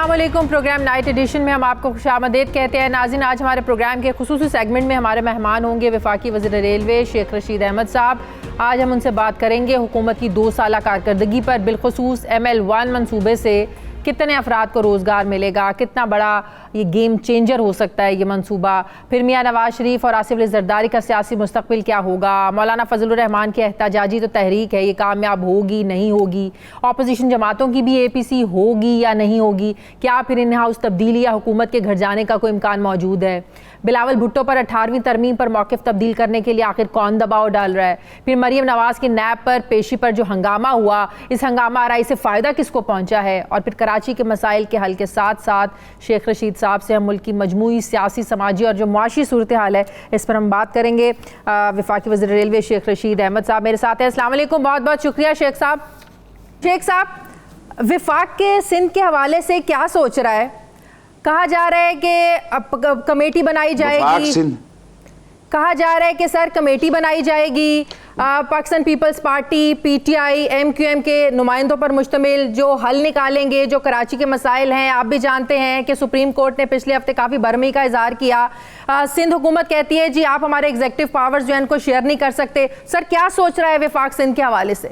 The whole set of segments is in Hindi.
अस्सलाम वालेकुम। प्रोग्राम नाइट एडिशन में हम आपको खुशामदीद कहते हैं। नाज़रीन, आज हमारे प्रोग्राम के खुसूसी सेगमेंट में हमारे मेहमान होंगे वफाकी वज़ीर रेलवे शेख रशीद अहमद साहब। आज हम उनसे बात करेंगे हुकूमत की 2 साला कारकर्दगी पर, बिलखुसूस ML1 मनसूबे से कितने अफराद को रोज़गार मिलेगा, कितना बड़ा ये गेम चेंजर हो सकता है ये मनसूबा। फिर मियाँ नवाज शरीफ और आसिफ अली ज़रदारी का सियासी मुस्तकबिल क्या होगा। मौलाना फजलुर रहमान की एहतजाजी तो तहरीक है, ये कामयाब होगी नहीं होगी। अपोजिशन जमातों की भी APC होगी या नहीं होगी। क्या फिर इन हाउस तब्दीली या हुकूमत के घर जाने का कोई इम्कान मौजूद है। बिलावल भुट्टो पर 18वीं तरमीम पर मौक़िफ़ तब्दील करने के लिए आखिर कौन दबाव डाल रहा है। फिर मरीम नवाज़ की नैब पर पेशी पर जो हंगामा हुआ, इस हंगामा आराई से फ़ायदा किसको पहुँचा है। और फिर कराची के मसाइल के हल के साथ साथ शेख रशीद साहब से हम मुल्क की मजमूई सियासी, समाजी और जो मुआशी सूरत हाल है इस पर हम बात करेंगे। वफाकी वज़ीर रेलवे शेख रशीद अहमद साहब मेरे साथ हैं। अस्सलाम वालेकुम, बहुत बहुत शुक्रिया शेख साहब। शेख साहब, वफाक के सिंध के हवाले से क्या सोच रहा है? कहा जा रहा है कि कमेटी बनाई जाएगी, कहा जा रहा है कि सर कमेटी बनाई जाएगी Pakistan people's party PTI MQM के नुमाइंदों पर मुश्तमिल, जो हल निकालेंगे जो कराची के मसाइल हैं। आप भी जानते हैं कि सुप्रीम कोर्ट ने पिछले हफ्ते काफ़ी बरहमी का इजहार किया। सिंध हुकूमत कहती है जी आप हमारे एग्जीक्यूटिव पावर्स जो है इनको शेयर नहीं कर सकते। सर क्या सोच रहा है वफाक सिंध के हवाले से?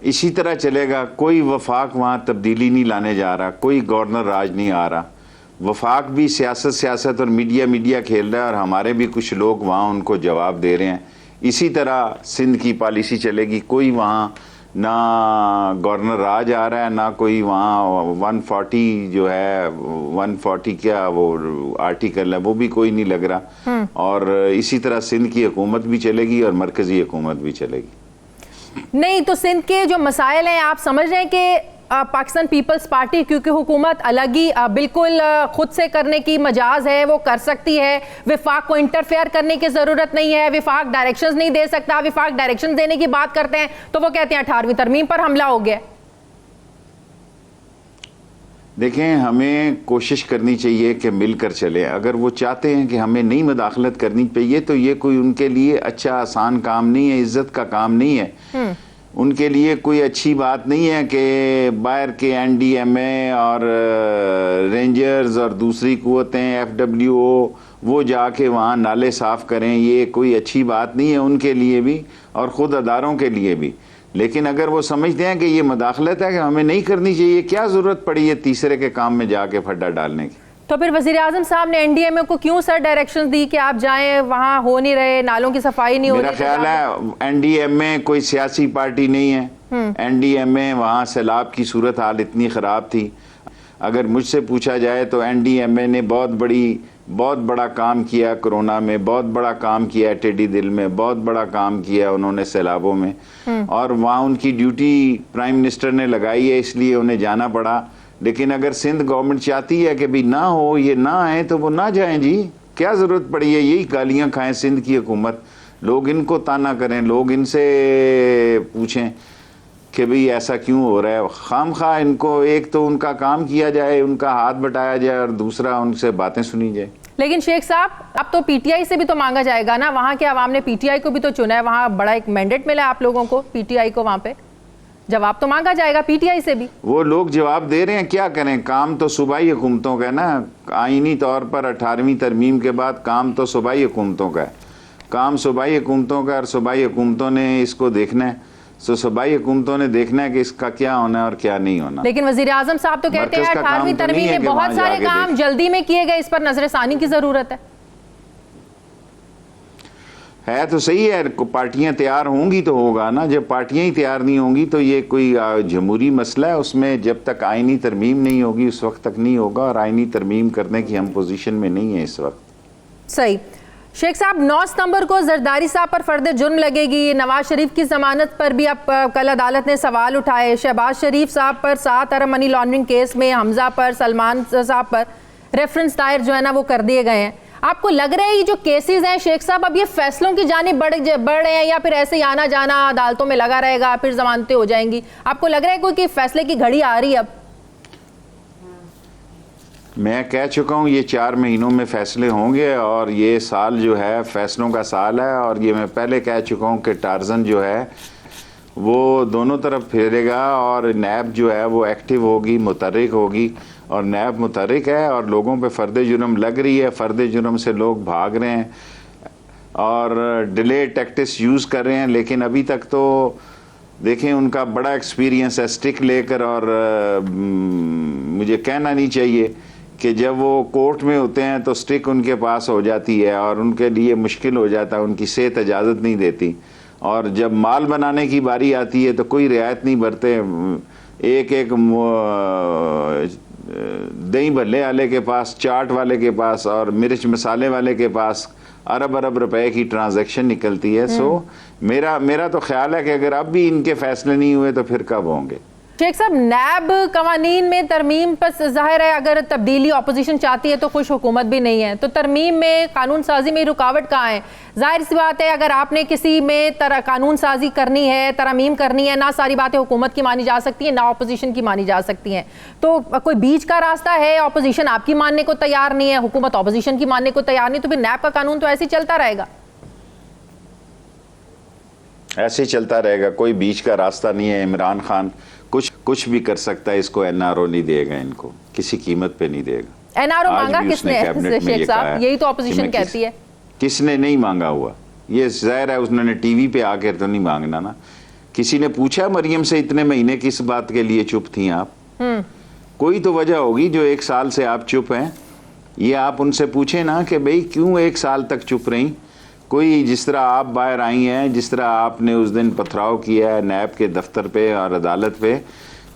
इसी तरह चलेगा, कोई वफाक वहाँ तब्दीली नहीं लाने जा रहा, कोई गवर्नर राज नहीं आ रहा। वफाक भी सियासत और मीडिया खेल रहा है और हमारे भी कुछ लोग वहाँ उनको जवाब दे रहे हैं। इसी तरह सिंध की पॉलिसी चलेगी, कोई वहाँ ना गवर्नर राज आ रहा है, ना कोई वहाँ 140 जो है 140 क्या वो आर्टिकल है वो भी कोई नहीं लग रहा। और इसी तरह सिंध की हुकूमत भी चलेगी और मरकजी हुकूमत भी चलेगी। नहीं तो सिंध के जो मसाइल हैं आप समझ रहे हैं कि पाकिस्तान पीपल्स पार्टी क्योंकि हुकूमत अलग ही बिल्कुल खुद से करने की मजाज है, वो कर सकती है। वफाक को इंटरफेयर करने की ज़रूरत नहीं है, वफाक डायरेक्शंस नहीं दे सकता। वफाक डायरेक्शन देने की बात करते हैं तो वो कहते हैं 18वीं तरमीम पर हमला हो गया। देखें, हमें कोशिश करनी चाहिए कि मिलकर चलें। अगर वो चाहते हैं कि हमें नई मुदाखलत करनी चाहिए तो ये कोई उनके लिए अच्छा आसान काम नहीं है, इज्जत का काम नहीं है। उनके लिए कोई अच्छी बात नहीं है कि बाहर के NDMA और रेंजर्स और दूसरी कुव्वतें FWO वो जाके वहाँ नाले साफ़ करें। ये कोई अच्छी बात नहीं है उनके लिए भी और ख़ुद अदारों के लिए भी। लेकिन अगर वो समझते हैं कि ये मुदाखलत है कि हमें नहीं करनी चाहिए, क्या ज़रूरत पड़ी है तीसरे के काम में जाके फड्डा डालने की। तो फिर वज़ीर आज़म साहब ने NDMA को क्यों सर डायरेक्शन दी कि आप जाएं, वहाँ हो नहीं रहे, नालों की सफाई नहीं हो रही? मेरा ख्याल है NDMA कोई सियासी पार्टी नहीं है। NDMA वहाँ सैलाब की सूरत हाल इतनी ख़राब थी। अगर मुझसे पूछा जाए तो NDMA ने बहुत बड़ा काम किया कोरोना में, बहुत बड़ा काम किया टेढ़ी दिल में, बहुत बड़ा काम किया उन्होंने सैलाबों में। और वहाँ उनकी ड्यूटी प्राइम मिनिस्टर ने लगाई है, इसलिए उन्हें जाना पड़ा। लेकिन अगर सिंध गवर्नमेंट चाहती है कि भी ना हो, ये ना आए, तो वो ना जाएं जी। क्या ज़रूरत पड़ी है यही गालियाँ खाएं सिंध की हुकूमत। लोग इनको ताना करें, लोग इनसे पूछें कि भाई ऐसा क्यों हो रहा है। खाम खा इनको एक तो उनका काम किया जाए, उनका हाथ बटाया जाए और दूसरा उनसे बातें सुनी जाए। लेकिन शेख साहब अब तो PTI से भी तो मांगा जाएगा ना, वहाँ के अवाम ने PTI को भी तो चुना है, वहाँ बड़ा एक मैंडेट मिला है आप लोगों को, PTI को वहाँ पे जवाब तो मांगा जाएगा PTI से भी। वो लोग जवाब दे रहे हैं, क्या करें। काम तो सूबाई हुकूमतों का है ना, आईनी तौर पर 18वीं तरमीम के बाद काम तो सूबाई हुकूमतों का है। काम सूबाई हुकूमतों का और सूबाई हुकूमतों ने इसको देखना है। सूबाई हुकूमतों ने देखना है कि इसका क्या होना है और क्या नहीं होना। लेकिन वज़ीर आज़म साहब तो कहते हैं 18वीं तरमीम में बहुत सारे काम जल्दी में किए गए, इस पर नजरसानी की जरूरत है तो सही है। पार्टियां तैयार होंगी तो होगा ना, जब पार्टियां ही तैयार नहीं होंगी तो ये कोई जमहूरी मसला है, उसमें जब तक आईनी तरमीम नहीं होगी उस वक्त तक नहीं होगा। और आईनी तरमीम करने की हम पोजीशन में नहीं है इस वक्त। सही। शेख साहब 9 सितंबर को जरदारी साहब पर फर्द जुर्म लगेगी। नवाज शरीफ की जमानत पर भी अब कल अदालत ने सवाल उठाए। शहबाज शरीफ साहब पर 7 अरब मनी लॉन्ड्रिंग केस में हमजा पर, सलमान साहब पर रेफरेंस दायर जो है ना वो कर दिए गए हैं। आपको लग रहा है ये जो केसेस हैं शेख साहब अब ये फैसलों की जानिब बढ़ रहे हैं या फिर ऐसे ही आना जाना अदालतों में लगा रहेगा, फिर जमानतें हो जाएंगी? आपको लग रहा है कोई कि फैसले की घड़ी आ रही है अब? मैं कह चुका हूँ ये 4 महीनों में फैसले होंगे और ये साल जो है फैसलों का साल है। और ये मैं पहले कह चुका हूँ कि टार्जन जो है वो दोनों तरफ फेरेगा और नैब जो है वो एक्टिव होगी, मुतहर्रिक होगी, और नैब मुतहर्रिक है और लोगों पे फ़र्द जुर्म लग रही है, फ़र्द जुर्म से लोग भाग रहे हैं और डिले टैक्टिक्स यूज़ कर रहे हैं। लेकिन अभी तक तो देखें उनका बड़ा एक्सपीरियंस है स्टिक लेकर, और मुझे कहना नहीं चाहिए कि जब वो कोर्ट में होते हैं तो स्टिक उनके पास हो जाती है और उनके लिए मुश्किल हो जाता है, उनकी सेहत इजाज़त नहीं देती, और जब माल बनाने की बारी आती है तो कोई रियायत नहीं बरते। एक एक दही भल्ले वाले के पास, चाट वाले के पास और मिर्च मसाले वाले के पास अरब अरब रुपए की ट्रांजैक्शन निकलती है। सो मेरा तो ख्याल है कि अगर अब भी इनके फैसले नहीं हुए तो फिर कब होंगे। शेख साहब, नैब कवानीन में तरमीम पर जाहिर है अगर तब्दीली अपोजिशन चाहती है तो खुश हुकूमत भी नहीं है, तो तरमीम में कानून साजी में रुकावट कहाँ है? जाहिर सी बात है अगर आपने किसी में कानून साजी करनी है, तरमीम करनी है, ना सारी बातें हुकूमत की मानी जा सकती हैं ना अपोजिशन की मानी जा सकती हैं, तो कोई बीच का रास्ता है? अपोजिशन आपकी मानने को तैयार नहीं है, हुकूमत अपोजिशन की मानने को तैयार नहीं, तो फिर नैब का कानून तो ऐसे ही चलता रहेगा? ऐसे ही चलता रहेगा, कोई बीच का रास्ता नहीं है। इमरान खान कुछ भी कर सकता है, इसको एनआरओ नहीं देगा, इनको किसी कीमत पे नहीं देगा। एनआरओ मांगा किसने शेख साहब? यही तो अपोजिशन कहती है। किसने नहीं मांगा हुआ, ये जाहिर है उन्होंने टीवी पे आकर तो नहीं मांगना ना। किसी ने पूछा मरियम से इतने महीने किस बात के लिए चुप थी आप? कोई तो वजह होगी जो 1 साल से आप चुप हैं। ये आप उनसे पूछे ना कि भाई क्यों 1 साल तक चुप रही। कोई जिस तरह आप बाहर आई हैं, जिस तरह आपने उस दिन पथराव किया है नैब के दफ्तर पे और अदालत पे,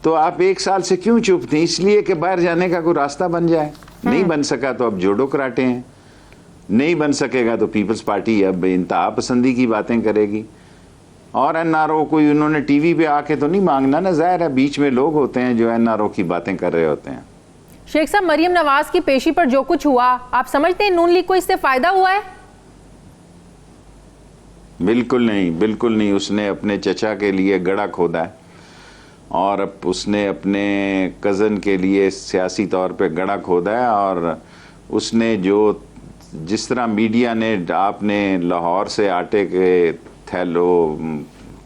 तो आप 1 साल से क्यों चुप थी? इसलिए कि बाहर जाने का कोई रास्ता बन जाए। नहीं बन सका तो अब जोड़ो कराटे हैं, नहीं बन सकेगा तो पीपल्स पार्टी अब इंतहा पसंदी की बातें करेगी। और एनआरओ कोई उन्होंने टीवी पे आके तो नहीं मांगना ना, जाहिर है बीच में लोग होते हैं जो एनआरओ की बातें कर रहे होते हैं। शेख साहब, मरियम नवाज की पेशी पर जो कुछ हुआ, आप समझते हैं नून लीग को इससे फायदा हुआ है? बिल्कुल नहीं, बिल्कुल नहीं। उसने अपने चचा के लिए गड़ा खोदा है और अब उसने अपने कज़न के लिए सियासी तौर पे गड़ा खोदा है, और उसने जिस तरह मीडिया ने आपने लाहौर से आटे के थैलों,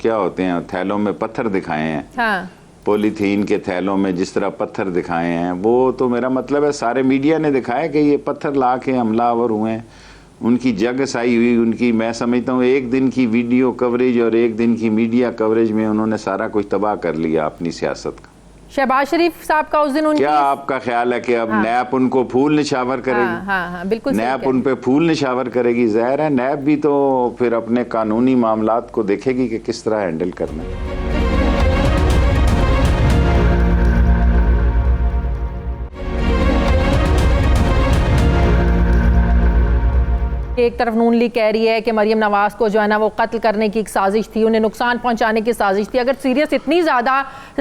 क्या होते हैं थैलों में पत्थर दिखाए हैं, हाँ। पॉलीथीन के थैलों में जिस तरह पत्थर दिखाए हैं, वो तो मेरा मतलब है सारे मीडिया ने दिखाया कि ये पत्थर ला के हमलावर हुए हैं, उनकी जग साई हुई उनकी। मैं समझता हूँ 1 दिन की वीडियो कवरेज और 1 दिन की मीडिया कवरेज में उन्होंने सारा कुछ तबाह कर लिया अपनी सियासत का। शहबाज शरीफ साहब का उस दिन उनकी... क्या आपका ख्याल है कि अब नैब उनको फूल निशावर करेगी? हाँ, बिल्कुल नैब उन पे फूल निशावर करेगी। जाहिर है नैब भी तो फिर अपने कानूनी मामलात को देखेगी कि किस तरह हैंडल करना है। एक तरफ नून लीग कह रही है कि मरियम नवाज को जो है ना वो कत्ल करने की एक साजिश थी, उन्हें नुकसान पहुंचाने की साजिश थी। अगर सीरियस इतनी ज़्यादा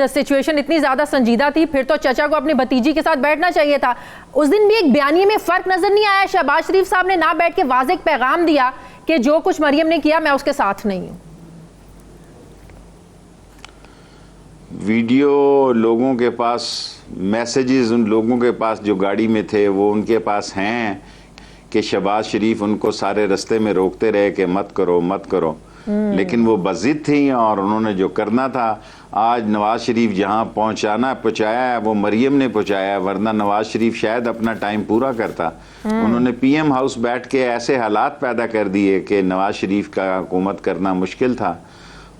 सिचुएशन इतनी ज़्यादा संजीदा थी फिर तो चचा को अपनी भतीजी के साथ बैठना चाहिए था। उस दिन भी एक बयानी में फ़र्क नज़र नहीं आया। शहबाज शरीफ साहब ने ना बैठ के वाज़ेह पैगाम दिया कि जो कुछ मरियम ने किया मैं उसके साथ नहीं हूँ। वीडियो लोगों के पास, मैसेजेस उन लोगों के पास जो गाड़ी में थे वो उनके पास हैं कि शहबाज शरीफ उनको सारे रास्ते में रोकते रहे कि मत करो मत करो, लेकिन वो बज़िद थी और उन्होंने जो करना था। आज नवाज शरीफ जहां पहुंचाया है वो मरियम ने पहुंचाया है, वरना नवाज शरीफ शायद अपना टाइम पूरा करता। उन्होंने पीएम हाउस बैठ के ऐसे हालात पैदा कर दिए कि नवाज शरीफ का हुकूमत करना मुश्किल था,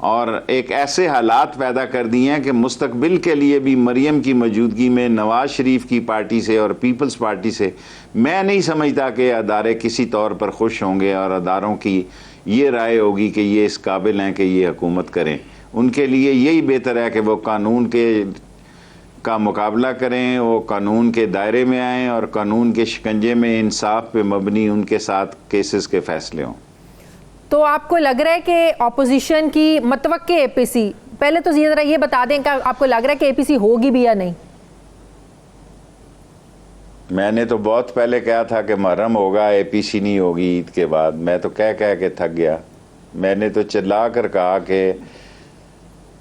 और एक ऐसे हालात पैदा कर दिए हैं कि मुस्तकबिल के लिए भी मरियम की मौजूदगी में नवाज शरीफ की पार्टी से और पीपल्स पार्टी से मैं नहीं समझता कि अदारे किसी तौर पर खुश होंगे, और अदारों की ये राय होगी कि ये इस काबिल हैं कि ये हुकूमत करें। उनके लिए यही बेहतर है कि वो कानून का मुकाबला करें, वो कानून के दायरे में आएँ और कानून के शिकंजे में इंसाफ पे मबनी उनके साथ केसेस के फैसले हों। तो आपको लग रहा है कि अपोजिशन की मतवक्के एपीसी, पहले तो ज़रा ये बता दें कि आपको लग रहा है कि एपीसी होगी भी या नहीं? मैंने तो बहुत पहले कहा था कि मुहर्रम होगा, एपीसी नहीं होगी ईद के बाद। मैं तो कह के थक गया। मैंने तो चिल्ला कर कहा कि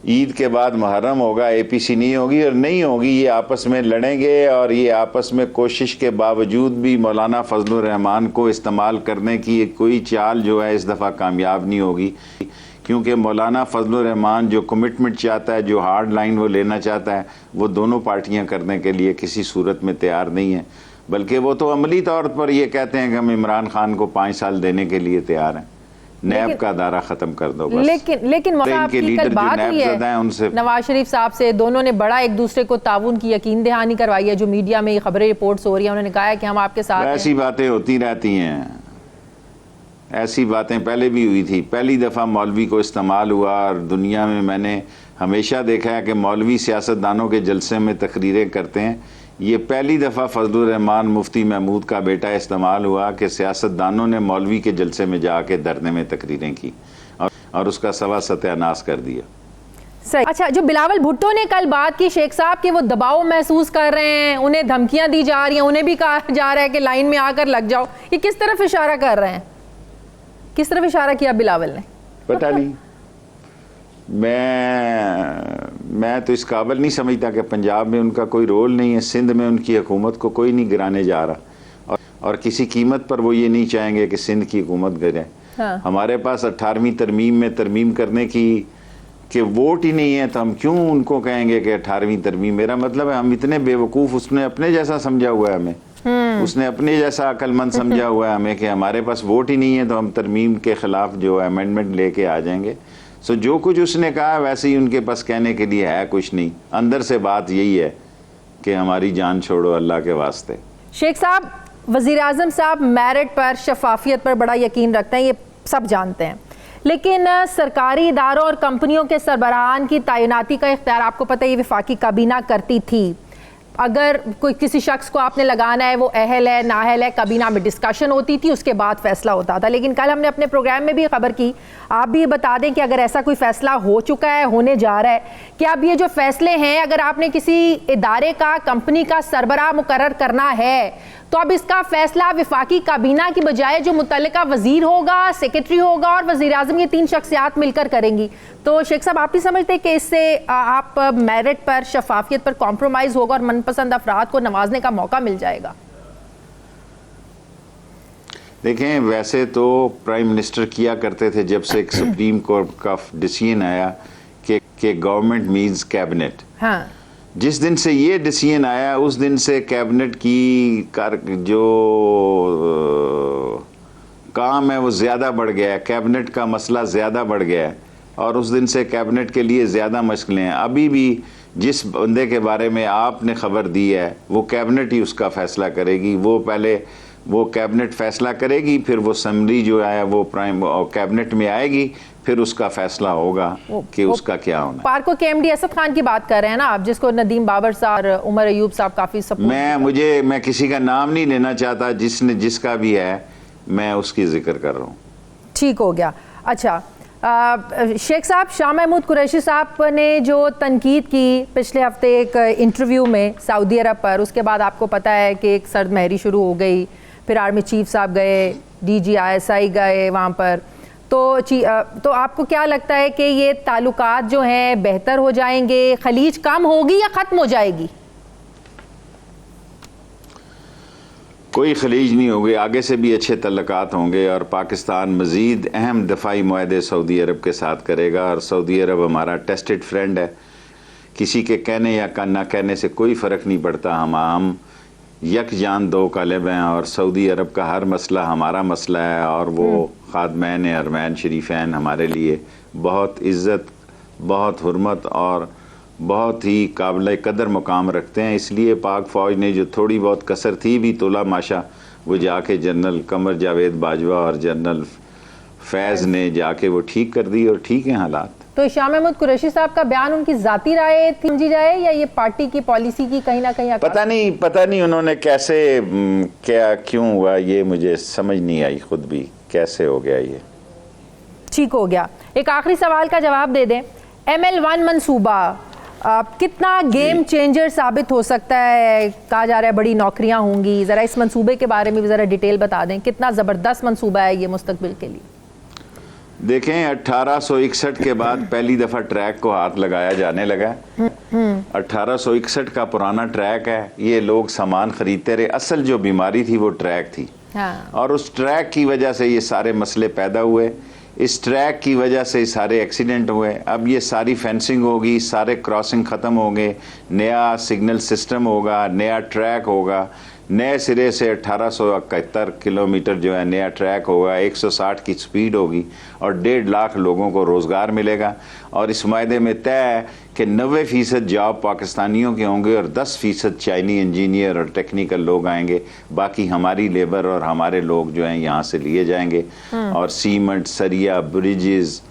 ईद के बाद मुहर्रम होगा, एपीसी नहीं होगी, और नहीं होगी। ये आपस में लड़ेंगे और ये आपस में कोशिश के बावजूद भी मौलाना फजलुर रहमान को इस्तेमाल करने की कोई चाल जो है इस दफ़ा कामयाब नहीं होगी, क्योंकि मौलाना फजलुर रहमान जो कमिटमेंट चाहता है, जो हार्ड लाइन वो लेना चाहता है, वो दोनों पार्टियां करने के लिए किसी सूरत में तैयार नहीं है, बल्कि वो तो अमली तौर पर ये कहते हैं कि हम इमरान खान को 5 साल देने के लिए तैयार हैं, नैब का दायरा खत्म कर दो बस। लेकिन मौलाना आपकी कल बात हुई है उनसे नवाज शरीफ साहब से, दोनों ने बड़ा एक दूसरे को ताउन की यकीन दहानी करवाई है, जो मीडिया में खबरें रिपोर्ट्स हो रही है, उन्होंने कहा है कि हम आपके साथ हैं। ऐसी बातें होती रहती हैं, ऐसी बातें पहले भी हुई थी। पहली दफ़ा मौलवी को इस्तेमाल हुआ और दुनिया में मैंने हमेशा देखा है कि मौलवी सियासतदानों के जलसे में तकरीरें करते हैं। ये पहली दफ़ा फजलुर रहमान मुफ्ती महमूद का बेटा इस्तेमाल हुआ कि सियासतदानों ने मौलवी के जलसे में जाके धरने में तकरीरें की और उसका सवा सत्यानाश कर दिया। सही। अच्छा, जो बिलावल भुट्टो ने कल बात की शेख साहब कि वो दबाव महसूस कर रहे हैं, उन्हें धमकियां दी जा रही हैं, उन्हें भी कहा जा रहा है कि लाइन में आकर लग जाओ, ये किस तरफ इशारा कर रहे हैं? किस तरफ इशारा किया बिलावल ने? पता नहीं, मैं तो इस काबिल नहीं समझता कि पंजाब में उनका कोई रोल नहीं है, सिंध में उनकी हुकूमत को कोई नहीं गिराने जा रहा और किसी कीमत पर वो ये नहीं चाहेंगे कि सिंध की हुकूमत गिरे। हाँ। हमारे पास 18वीं तरमीम में तरमीम करने की कि वोट ही नहीं है, तो हम क्यों उनको कहेंगे कि 18वीं तरमीम? मेरा मतलब है हम इतने बेवकूफ़, उसने अपने जैसा समझा हुआ है हमें, उसने अपने जैसा अक्लमंद समझा हुआ है हमें कि हमारे पास वोट ही नहीं है तो हम तरमीम के ख़िलाफ़ जो अमेंडमेंट लेके आ जाएंगे। सो जो कुछ उसने कहा वैसे ही उनके पास कहने के लिए है कुछ नहीं, अंदर से बात यही है कि हमारी जान छोड़ो अल्लाह के वास्ते। शेख साहब, वज़ीर आज़म साहब मेरिट पर, शफाफियत पर बड़ा यकीन रखते हैं, ये सब जानते हैं, लेकिन सरकारी इदारों और कंपनियों के सरबराहान की तैनाती का इख्तियार आपको पता है ये वफाकी काबीना करती थी। अगर कोई किसी शख्स को आपने लगाना है, वो अहल है नाअहल है, काबीना में डिस्कशन होती थी, उसके बाद फैसला होता था। लेकिन कल हमने अपने प्रोग्राम में भी खबर की, आप भी ये बता दें कि अगर ऐसा कोई फैसला हो चुका है, होने जा रहा है, कि अब ये जो फैसले हैं, अगर आपने किसी इदारे का, कंपनी का सरबराह मुकर्रर करना है, तो अब इसका फैसला वफाकी काबीना की बजाय जो मुतल्लिका वजीर होगा, सेक्रेटरी होगा और वजीर आज़म, ये 3 शख्सियात मिलकर करेंगी। तो शेख साहब, आप भी समझते हैं कि इससे आप मेरिट पर, शफाफियत पर कॉम्प्रोमाइज़ होगा और मनपसंद अफराद को नवाजने का मौका मिल जाएगा? देखें, वैसे तो प्राइम मिनिस्टर किया करते थे जब से एक सुप्रीम कोर्ट का डिसीजन आया कि गवर्नमेंट मीन्स कैबिनेट। हाँ। जिस दिन से ये डिसीजन आया उस दिन से कैबिनेट की जो काम है वो ज़्यादा बढ़ गया है, कैबिनेट का मसला ज़्यादा बढ़ गया है और उस दिन से कैबिनेट के लिए ज़्यादा मुश्किलें हैं। अभी भी जिस बंदे के बारे में आपने खबर दी है वो कैबिनेट ही उसका फ़ैसला करेगी। वो पहले वो कैबिनेट फ़ैसला करेगी, फिर वो समरी जो है वो प्राइम कैबिनेट में आएगी, फिर उसका फैसला होगा कि उसका क्या होना। पार्को के एमडी असद खान की बात कर रहे हैं ना आप, जिसको नदीम बाबर साहब और उमर अयूब साहब काफ़ी सपोर्ट। मैं किसी का नाम नहीं लेना चाहता, जिसका भी है मैं उसकी जिक्र कर रहा हूँ। ठीक हो गया। अच्छा, शेख साहब, शाह महमूद कुरैशी साहब ने जो तनकीद की पिछले हफ्ते एक इंटरव्यू में सऊदी अरब पर, उसके बाद आपको पता है कि एक सर्द महरी शुरू हो गई, फिर आर्मी चीफ साहब गए, DGISI गए वहाँ पर, तो आपको क्या लगता है कि ये ताल्लुकात जो हैं बेहतर हो जाएंगे, खलीज कम होगी या ख़त्म हो जाएगी? कोई खलीज नहीं होगी, आगे से भी अच्छे तल्लुकात होंगे और पाकिस्तान मज़ीद अहम दफ़ाई मुआहदे सऊदी अरब के साथ करेगा। और सऊदी अरब हमारा टेस्टेड फ्रेंड है, किसी के कहने या ना कहने से कोई फ़र्क नहीं पड़ता। हम यक जान दो कलब हैं और सऊदी अरब का हर मसला हमारा मसला है और वो ख़ादमैन हरमैन शरीफैन हमारे लिए बहुत इज़्ज़त, बहुत हुर्मत और बहुत ही काबिल कदर मुकाम रखते हैं। इसलिए पाक फ़ौज ने जो थोड़ी बहुत कसर थी भी तोला माशा, वो जाके जनरल कमर जावेद बाजवा और जनरल फैज़ ने जाके वो ठीक कर दी और ठीक है हालात। तो शाह महमूद कुरैशी साहब का बयान उनकी ज़ाती राय थी समझी जाए या ये पार्टी की पॉलिसी की कहीं ना कहीं? पता नहीं उन्होंने कैसे, क्या क्यों हुआ ये मुझे समझ नहीं आई, खुद भी कैसे हो गया ये। ठीक हो गया। एक आखिरी सवाल का जवाब दे दें, ML1 मंसूबा कितना गेम चेंजर साबित हो सकता है? कहा जा रहा है बड़ी नौकरियां होंगी, ज़रा इस मंसूबे के बारे में भी ज़रा डिटेल बता दें, कितना ज़बरदस्त मंसूबा है ये मुस्तकबिल के लिए? देखें, 1861 के बाद पहली दफ़ा ट्रैक को हाथ लगाया जाने लगा। 1861 का पुराना ट्रैक है, ये लोग सामान खरीदते रहे, असल जो बीमारी थी वो ट्रैक थी। हाँ। और उस ट्रैक की वजह से ये सारे मसले पैदा हुए। इस ट्रैक की वजह से सारे एक्सीडेंट हुए। अब ये सारी फेंसिंग होगी, सारे क्रॉसिंग ख़त्म होंगे, नया सिग्नल सिस्टम होगा, नया ट्रैक होगा, नए सिरे से 1871 किलोमीटर जो है नया ट्रैक होगा, 160 की स्पीड होगी और 1.5 लाख लोगों को रोज़गार मिलेगा। और इस मायदे में तय है कि 90% जॉब पाकिस्तानियों के होंगे और 10% चाइनी इंजीनियर और टेक्निकल लोग आएंगे। बाकी हमारी लेबर और हमारे लोग जो हैं यहाँ से लिए जाएंगे। और सीमेंट, सरिया, ब्रिजेस,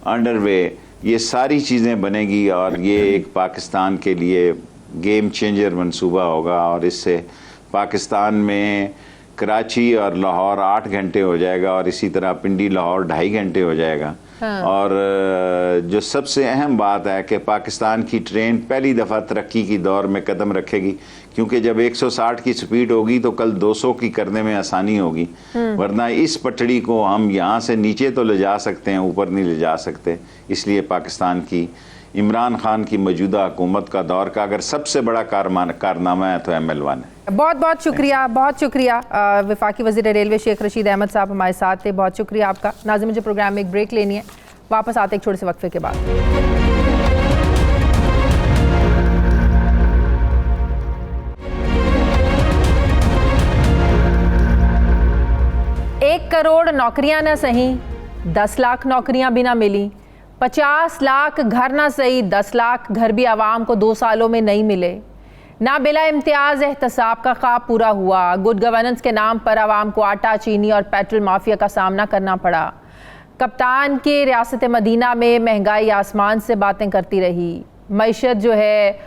अंडरवे, ये सारी चीज़ें बनेगी और ये एक पाकिस्तान के लिए गेम चेंजर मंसूबा होगा। और इससे पाकिस्तान में कराची और लाहौर 8 घंटे हो जाएगा और इसी तरह पिंडी लाहौर 2.5 घंटे हो जाएगा। और जो सबसे अहम बात है कि पाकिस्तान की ट्रेन पहली दफ़ा तरक्की की दौर में कदम रखेगी, क्योंकि जब 160 की स्पीड होगी तो कल 200 की करने में आसानी होगी। वरना इस पटड़ी को हम यहाँ से नीचे तो ले जा सकते हैं, ऊपर नहीं ले जा सकते। इसलिए पाकिस्तान की इमरान खान की मौजूदा हुकूमत का दौर का अगर सबसे बड़ा कारनामा है तो ML1 है। बहुत बहुत शुक्रिया, बहुत शुक्रिया। वफाकी वज़ीर रेलवे शेख रशीद अहमद साहब हमारे साथ थे, बहुत शुक्रिया आपका। नाज़रीन, मुझे प्रोग्राम में एक ब्रेक लेनी है, वापस आते एक छोटे से वक्फे के बाद। 1 करोड़ नौकरियां ना सही, 10 लाख नौकरियां भी ना मिली, 50 लाख घर ना सही, 10 लाख घर भी आवाम को 2 सालों में नहीं मिले। ना बिला इम्तियाज़ एहतसाब का ख्वाब पूरा हुआ। गुड गवर्नेंस के नाम पर आवाम को आटा, चीनी और पेट्रोल माफिया का सामना करना पड़ा। कप्तान के रियासत मदीना में महंगाई आसमान से बातें करती रही। मईशत जो है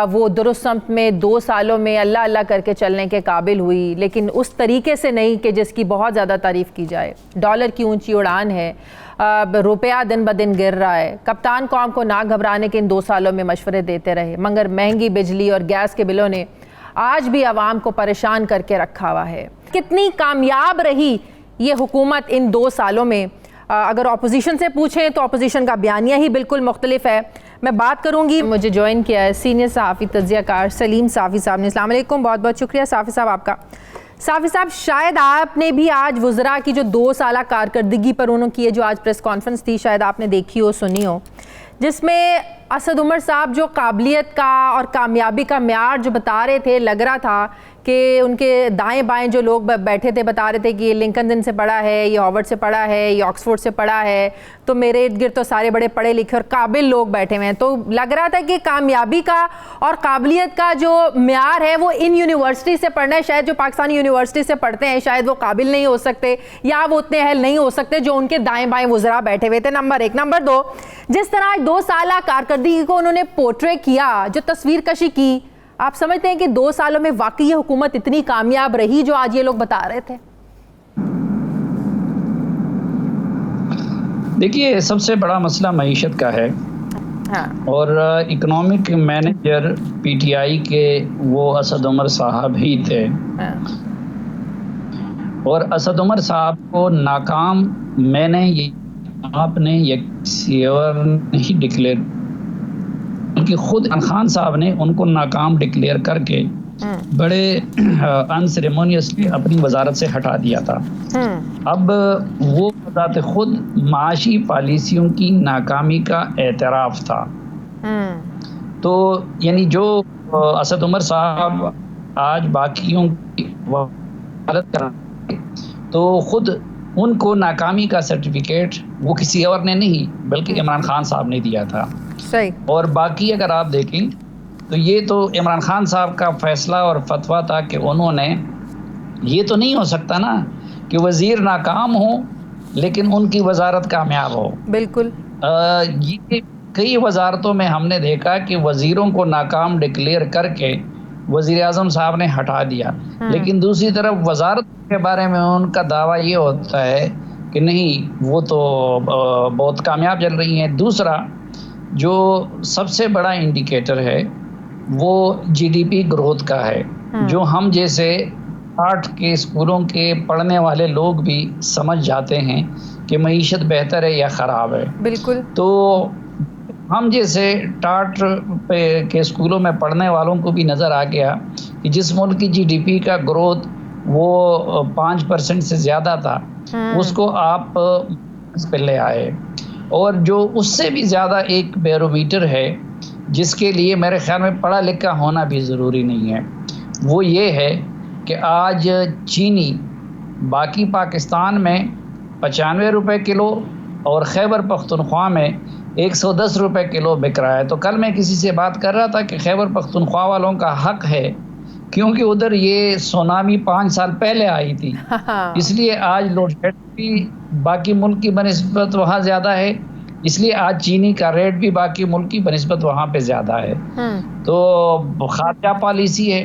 वो दुरुस्त समत में 2 सालों में अल्लाह अल्लाह करके चलने के काबिल हुई, लेकिन उस तरीके से नहीं कि जिसकी बहुत ज़्यादा तारीफ़ की जाए। डॉलर की ऊंची उड़ान है, रुपया दिन ब दिन गिर रहा है। कप्तान कौम को ना घबराने के इन 2 सालों में मशवरे देते रहे, मगर महंगी बिजली और गैस के बिलों ने आज भी आवाम को परेशान करके रखा हुआ है। कितनी कामयाब रही ये हुकूमत इन 2 सालों में? अगर अपोजिशन से पूछें तो अपोजिशन का बयानिया ही बिल्कुल मुख्तलिफ है। मैं बात करूंगी, मुझे ज्वाइन किया है सीनियर सहाफ़ी तज्ज़ियाकार सलीम साफ़ी साहब ने। अस्सलाम वालेकुम, बहुत बहुत शुक्रिया साफ़ी साहब आपका। साफ़ी साहब, शायद आपने भी आज वज़रा की जो 2 साला कारकर्दगी पर उन्होंने की है, जो आज प्रेस कॉन्फ्रेंस थी, शायद आपने देखी हो, सुनी हो, जिसमें असद उमर साहब जो काबिलियत का और कामयाबी का म्यार जो बता रहे थे, लग रहा था कि उनके दाएं बाएं जो लोग बैठे थे बता रहे थे कि ये लिंकन से पढ़ा है, ये हार्वर्ड से पढ़ा है, ये ऑक्सफोर्ड से पढ़ा है, तो मेरे इर्द गिर्द तो सारे बड़े पढ़े लिखे और काबिल लोग बैठे हुए हैं। तो लग रहा था कि कामयाबी का और काबिलियत का जो म्यार है वो इन यूनिवर्सिटी से पढ़ना है। शायद जो पाकिस्तानी यूनिवर्सिटी से पढ़ते हैं शायद वो काबिल नहीं हो सकते या वो उतने अहल नहीं हो सकते जो उनके दाएँ बाएँ वज़रा बैठे हुए थे, नंबर 1। नंबर 2, जिस तरह 2 साला कारकर्दगी को उन्होंने पोर्ट्रे किया, जो तस्वीर कशी की, आप समझते हैं कि 2 सालों में वाकई ये हुकूमत इतनी कामयाब रही जो आज ये लोग बता रहे थे? देखिए, सबसे बड़ा मसला मईशत का है। हाँ। और इकोनॉमिक मैनेजर PTI के वो असद उमर साहब ही थे। हाँ। और असद उमर साहब को नाकाम आपने नहीं डिक्लेयर, उनकी खुद इमरान खान साहब ने उनको नाकाम डिक्लेयर करके बड़े अनसेरेमोनियसली अपनी वजारत से हटा दिया था। अब वो ज़ात खुद माशी पॉलिसियों की नाकामी का एतराफ़ था। तो यानी जो असद उमर साहब आज बाकियों की वकालत कर, तो खुद उनको नाकामी का सर्टिफिकेट वो किसी और ने नहीं बल्कि इमरान खान साहब ने दिया था। सही। और बाकी अगर आप देखें तो ये तो इमरान खान साहब का फैसला और फतवा था कि उन्होंने, ये तो नहीं हो सकता ना कि वज़ीर नाकाम हो लेकिन उनकी वजारत कामयाब हो। बिल्कुल। ये कई वजारतों में हमने देखा कि वज़ीरों को नाकाम डिक्लेयर करके वज़ीर आज़म साहब ने हटा दिया, लेकिन दूसरी तरफ वजारत के बारे में उनका दावा ये होता है कि नहीं, वो तो बहुत कामयाब चल रही हैं। दूसरा जो सबसे बड़ा इंडिकेटर है वो GDP ग्रोथ का है, जो हम जैसे 8 के स्कूलों के पढ़ने वाले लोग भी समझ जाते हैं कि मईशत बेहतर है या ख़राब है। बिल्कुल। तो हम जैसे टाट के स्कूलों में पढ़ने वालों को भी नज़र आ गया कि जिस मुल्क की GDP का ग्रोथ वो 5% से ज़्यादा था, उसको आप बैलेंस पे ले आए। और जो उससे भी ज़्यादा एक बैरोमीटर है जिसके लिए मेरे ख्याल में पढ़ा लिखा होना भी ज़रूरी नहीं है, वो ये है कि आज चीनी बाकी पाकिस्तान में 95 रुपये किलो और खैबर पख्तूनख्वा में 110 रुपये किलो बिक रहा है। तो कल मैं किसी से बात कर रहा था कि खैबर पख्तूनख्वा वालों का हक है क्योंकि उधर ये सुनामी 5 साल पहले आई थी, इसलिए आज लोड शेडिंग भी बाकी मुल्क की बनिस्बत वहाँ ज़्यादा है, इसलिए आज चीनी का रेट भी बाकी मुल्क की बनिस्बत वहाँ पे ज़्यादा है। तो खारजा पॉलिसी है,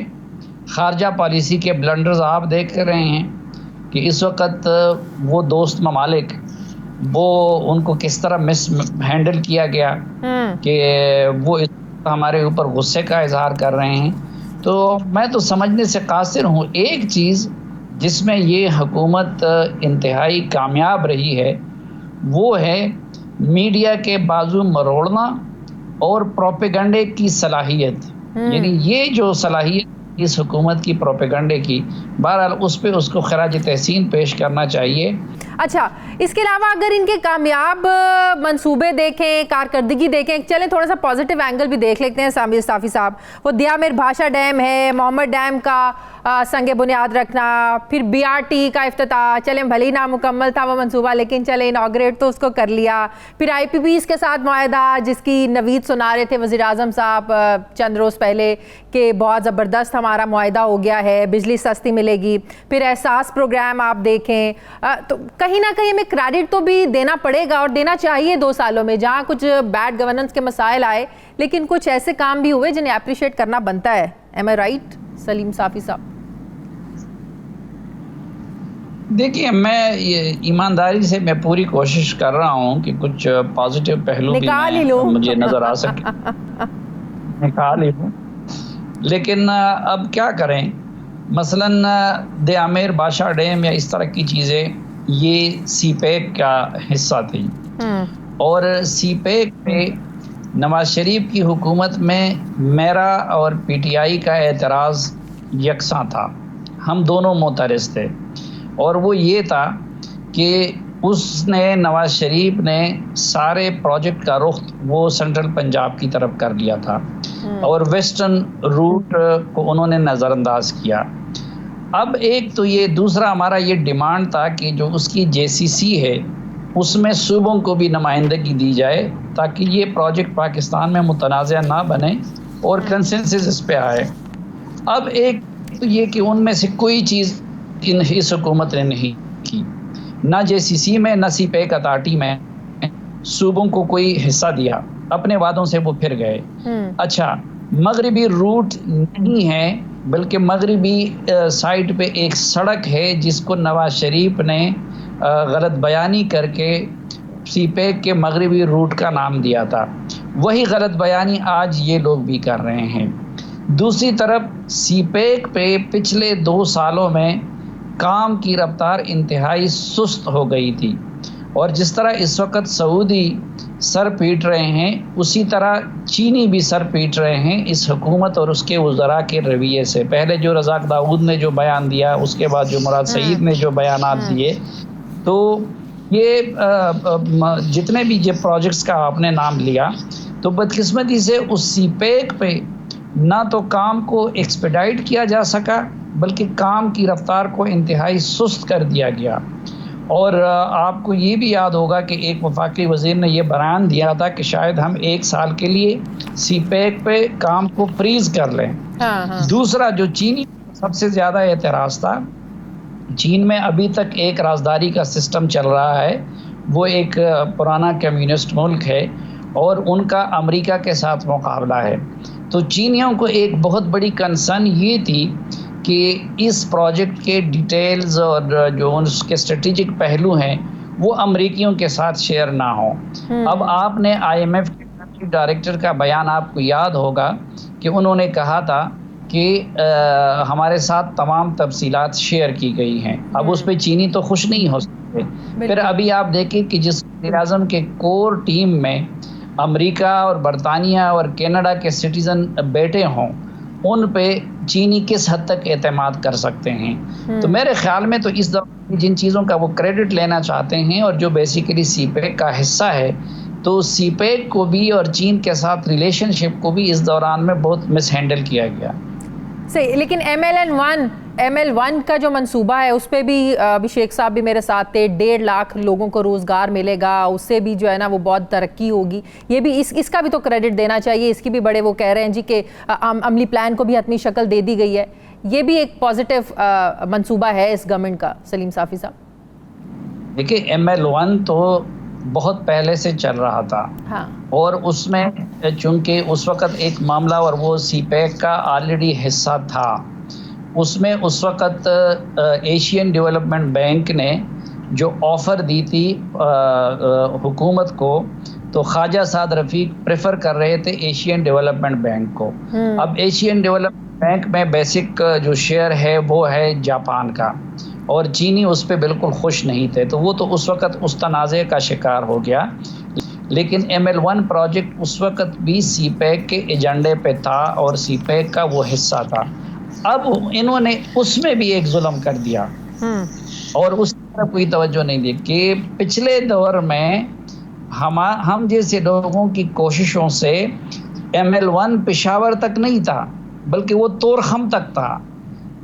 खारजा पॉलिसी के ब्लंडर्स आप देख रहे हैं कि इस वक्त वो दोस्त ममालिक वो उनको किस तरह मिस हैंडल किया गया कि वो हमारे ऊपर गुस्से का इजहार कर रहे हैं। तो मैं तो समझने से कासिर हूँ, एक चीज़ जिसमें ये हुकूमत इंतहाई कामयाब रही है वो है मीडिया के बाजू मरोड़ना और प्रोपेगंडे की सलाहियत। यानी ये जो सलाहियत इस हुकूमत की प्रोपेगंडे की, बहरहाल उस पे उसको खराज तहसीन पेश करना चाहिए। अच्छा, इसके अलावा अगर इनके कामयाब मंसूबे देखें, कारकर्दगी देखें, चलें थोड़ा सा पॉजिटिव एंगल भी देख लेते हैं सामिर साफ़ी साहब। वो दियामिर भाषा डैम है, मोहम्मद डैम का संग बुनियाद रखना, फिर BRT का इफ्तिताह, चलें भले ही नामुकम्मल था वो मंसूबा लेकिन चले इनाग्रेट तो उसको कर लिया। फिर IPPs के साथ मुआहदा जिसकी नवीद सुना रहे थे वज़ीर आज़म साहब चंद रोज़ पहले कि बहुत ज़बरदस्त हमारा मुआहदा हो गया है, बिजली सस्ती मिलेगी। फिर एहसास प्रोग्राम आप देखें, तो कहीं ना कहीं हमें क्रेडिट तो भी देना पड़ेगा और देना चाहिए 2 सालों में, जहाँ कुछ बैड गवर्नेंस के मसाइल आए लेकिन कुछ ऐसे काम भी हुए जिन्हें अप्रिशिएट करना बनता है। एम आई राइट सलीम साफ़ी साहब? देखिए, मैं ये ईमानदारी से मैं पूरी कोशिश कर रहा हूँ कि कुछ पॉजिटिव पहलू भी मुझे नज़र आ सके, निकाल ही लूँ। लेकिन अब क्या करें, मसलन दियामिर भाषा डैम या इस तरह की चीज़ें ये CPEC का हिस्सा थी और CPEC पे नवाज शरीफ की हुकूमत में मेरा और PTI का एतराज़ यकसा था, हम दोनों मुतरज़ थे। और वो ये था कि उसने नवाज शरीफ ने सारे प्रोजेक्ट का रुख वो सेंट्रल पंजाब की तरफ कर लिया था और वेस्टर्न रूट को उन्होंने नज़रअंदाज किया। अब एक तो ये, दूसरा हमारा ये डिमांड था कि जो उसकी JCC है उसमें सूबों को भी नुमाइंदगी दी जाए ताकि ये प्रोजेक्ट पाकिस्तान में मुतनाज़ा ना बने और कंसेंसस इस पे आए। अब एक तो ये कि उनमें से कोई चीज़ इस हुकूमत ने नहीं की, ना JCC में ना CPEC अथॉरिटी में सूबों को कोई हिस्सा दिया, अपने वादों से वो फिर गए। अच्छा, मगरिबी रूट नहीं है बल्कि मगरिबी साइड पे एक सड़क है जिसको नवाज शरीफ ने गलत बयानी करके CPEC के मगरिबी रूट का नाम दिया था, वही गलत बयानी आज ये लोग भी कर रहे हैं। दूसरी तरफ CPEC पे पिछले 2 सालों में काम की रफ्तार इंतहाई सुस्त हो गई थी और जिस तरह इस वक्त सऊदी सर पीट रहे हैं उसी तरह चीनी भी सर पीट रहे हैं इस हुकूमत और उसके वज़रा के रवैये से। पहले जो रज़ाक दाऊद ने जो बयान दिया, उसके बाद जो मुराद सईद ने जो बयानात दिए, तो ये जितने भी ये प्रोजेक्ट्स का आपने नाम लिया, तो बदकिस्मती से उस CPEC पे ना तो काम को एक्सपेडाइट किया जा सका बल्कि काम की रफ्तार को इंतहाई सुस्त कर दिया गया। और आपको ये भी याद होगा कि एक वफाकी वज़ीर ने ये बयान दिया था कि शायद हम 1 साल के लिए CPEC पे काम को फ्रीज कर लें। दूसरा, जो चीनी सबसे ज़्यादा एतराज़ था, चीन में अभी तक एक राजदारी का सिस्टम चल रहा है, वो एक पुराना कम्युनिस्ट मुल्क है और उनका अमेरिका के साथ मुकाबला है। तो चीनियों को एक बहुत बड़ी कंसर्न ये थी कि इस प्रोजेक्ट के डिटेल्स और जो उसके स्ट्रेटेजिक पहलू हैं वो अमरीकियों के साथ शेयर ना हो। अब आपने IMF के डायरेक्टर का बयान आपको याद होगा कि उन्होंने कहा था कि हमारे साथ तमाम तफसीलात शेयर की गई हैं। अब उस पर चीनी तो खुश नहीं हो सकते। फिर अभी आप देखें कि जिस वज़ीर-ए-आज़म के कोर टीम में अमेरिका और बरतानिया और कनाडा के सिटीज़न बैठे हों उन पे चीनी किस हद तक एतमाद कर सकते हैं। तो मेरे ख्याल में तो इस दौरान जिन चीज़ों का वो क्रेडिट लेना चाहते हैं और जो बेसिकली सीपेक का हिस्सा है, तो सीपेक को भी और चीन के साथ रिलेशनशिप को भी इस दौरान में बहुत मिसहैंडल किया गया। सही, लेकिन ML1 का जो मंसूबा है उस पर भी अभिषेक साहब भी मेरे साथ थे, 1.5 लाख लोगों को रोज़गार मिलेगा, उससे भी जो है ना वो बहुत तरक्की होगी। ये भी इसका भी तो क्रेडिट देना चाहिए। इसकी भी बड़े वो कह रहे हैं जी कि अमली प्लान को भी हतमी शक्ल दे दी गई है। ये भी एक पॉजिटिव मंसूबा है इस गवर्नमेंट का। सलीम साफ़ी साहब, देखिए ML1 तो बहुत पहले से चल रहा था। हाँ। और उसमें चूंकि उस वक़्त एक मामला और वो सीपेक का ऑलरेडी हिस्सा था, उसमें उस वक़्त एशियन डेवलपमेंट बैंक ने जो ऑफ़र दी थी हुकूमत को, तो ख्वाजा साद रफ़ीक प्रेफर कर रहे थे एशियन डेवलपमेंट बैंक को। अब एशियन डेवलपमेंट बैंक में बेसिक जो शेयर है वो है जापान का, और चीनी उस पर बिल्कुल खुश नहीं थे, तो वो तो उस वक़्त उस तनाज़े का शिकार हो गया। लेकिन ML1 प्रोजेक्ट उस वक़्त भी सीपेक के एजेंडे पे था और सीपेक का वो हिस्सा था। अब इन्होंने उसमें भी एक जुल्म कर दिया और उस तरफ कोई तवज्जो नहीं दी कि पिछले दौर में हम जैसे लोगों की कोशिशों से ML1 पेशावर तक नहीं था, बल्कि वो तोरखम तक था।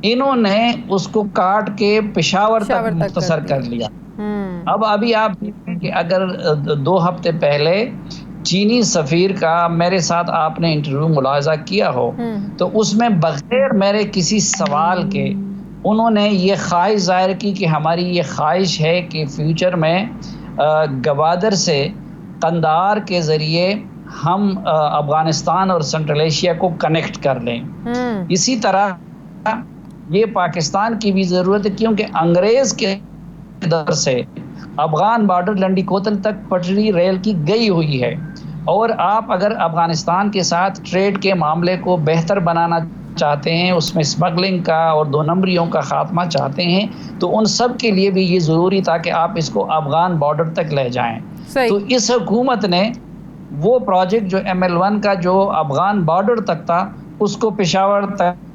इन्होंने उसको काट के पेशावर तक मुख्तसर कर लिया। अब अभी आप देखें कि अगर 2 हफ्ते पहले चीनी सफ़ीर का मेरे साथ आपने इंटरव्यू मुलाहजा किया हो, तो उसमें बगैर मेरे किसी सवाल के उन्होंने ये ख्वाहिश जाहिर की कि हमारी ये ख्वाहिश है कि फ्यूचर में गवादर से कंदार के ज़रिए हम अफ़गानिस्तान और सेंट्रल एशिया को कनेक्ट कर लें। इसी तरह ये पाकिस्तान की भी ज़रूरत है, क्योंकि अंग्रेज़ के दर से अफ़गान बॉर्डर लंडी कोतल तक पटरी रेल की गई हुई है, और आप अगर अफ़गानिस्तान के साथ ट्रेड के मामले को बेहतर बनाना चाहते हैं, उसमें स्मगलिंग का और 2 नंबरियों का ख़ात्मा चाहते हैं, तो उन सब के लिए भी ये ज़रूरी था कि आप इसको अफ़गान बॉर्डर तक ले जाएं। तो इस हुकूमत ने वो प्रोजेक्ट जो ML1 का जो अफ़गान बॉर्डर तक था, उसको पेशावर तक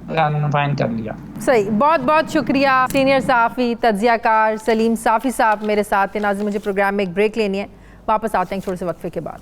फाइन कर लिया। सही, बहुत बहुत शुक्रिया सीनियर सहाफ़ी तज्ज़ियाकार सलीम साफ़ी साहब मेरे साथ थे। नाज़रीन, मुझे प्रोग्राम में एक ब्रेक लेनी है, वापस आते हैं थोड़े से वक्फे के बाद।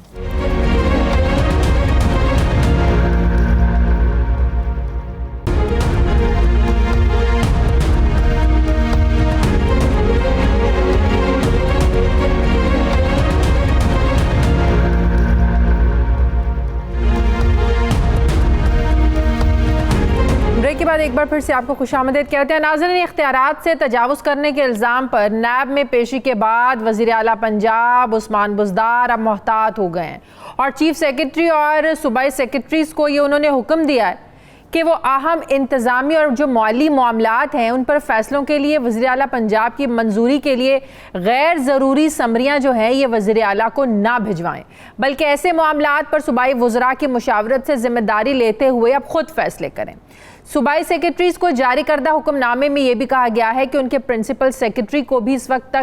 के बाद एक बार फिर से आपको खुशामदीद कहते हैं। नाज़रीन, इख्तियारात से तजावुज़ करने के इल्ज़ाम पर नैब में पेशी के बाद वज़ीर आला पंजाब उस्मान बुज़दार अब मोहतात हो गए हैं और चीफ सेक्रेटरी और सूबाई सेक्रेटरीज़ को ये उन्होंने हुक्म दिया है कि वो अहम इंतज़ामी और जो माली मामलात हैं उन पर फ़ैसलों के लिए वज़ीर आला पंजाब की मंजूरी के लिए गैर ज़रूरी समरियाँ जो हैं ये वज़ीर आला को ना भिजवाएं, बल्कि ऐसे मामलात पर सूबाई वज़रा की मुशावरत से ज़िम्मेदारी लेते हुए अब खुद फ़ैसले करें। सूबाई सेक्रेटरीज़ को जारी करदा हुक्मनामे में यह भी कहा गया है कि उनके प्रिंसिपल सेक्रेटरी को भी उस वक्त